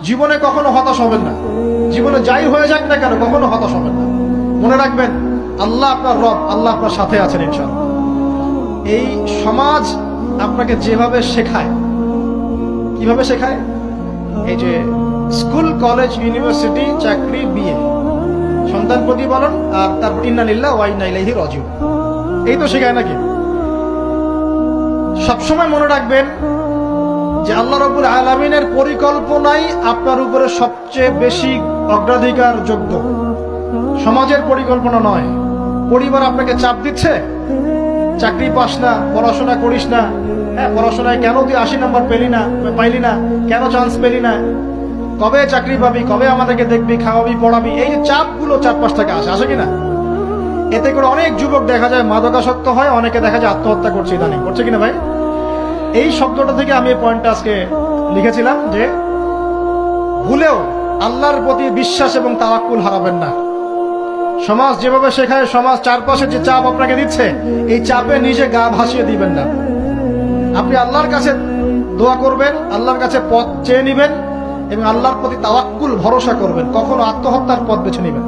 জীবনে কখনো হতাশ হবেন না। জীবনে যাই হয়ে যাক না কেন কখনো হতাশ হবেন না। মনে রাখবেন আল্লাহ আপনার রব, আল্লাহ আপনার সাথে আছেন ইনশাআল্লাহ। এই সমাজ আপনাকে যেভাবে শেখায়, কিভাবে শেখায়, এই যে স্কুল, কলেজ, ইউনিভার্সিটি, চাকরি, বিয়ে, সন্তান প্রতিপালন, আর তারপর ইন্না লিল্লাহি ওয়া ইন্না ইলাইহি রাজিউন, এই তো শেখায় নাকি? সবসময় মনে রাখবেন যে আল্লাহ রাব্বুল আলামিনের পরিকল্পনাই আপনার উপরে সবচেয়ে বেশি অগ্রাধিকার যোগ্য, সমাজের পরিকল্পনা নয়। পরিবার আপনাকে চাপ দিচ্ছে, চাকরি পাস না, পড়াশোনা করিস না, হ্যাঁ পড়াশোনায় কেন তুই 80 নাম্বার পাইলি না, কেন চান্স পেলি না, কবে চাকরি পাবি, কবে আমাদেরকে দেখবি, খাওয়াবি, পড়াবি, এই যে চাপগুলো চারপাশ থেকে আসে কিনা? এতে করে অনেক যুবক দেখা যায় মাদকাসক্ত হয়, অনেকে দেখা যায় আত্মহত্যা করছে, ইদানিং করছে কিনা ভাই? এই শব্দটা থেকে আমি এই পয়েন্টটা আজকে লিখেছিলাম যে ভুলেও আল্লাহর প্রতি বিশ্বাস এবং তাওয়াক্কুল হারাবেন না। সমাজ যেভাবে শেখায়, সমাজ চারপাশে যে চাপ আপনাকে দিচ্ছে, এই চাপে নিজে গা ভাসিয়ে দিবেন না। আপনি আল্লাহর কাছে দোয়া করবেন, আল্লাহর কাছে পথ চেয়ে নিবেন এবং আল্লাহর প্রতি তাওয়াক্কুল ভরসা করবেন। কখনো আত্মহত্যার পথ বেছে নিবেন।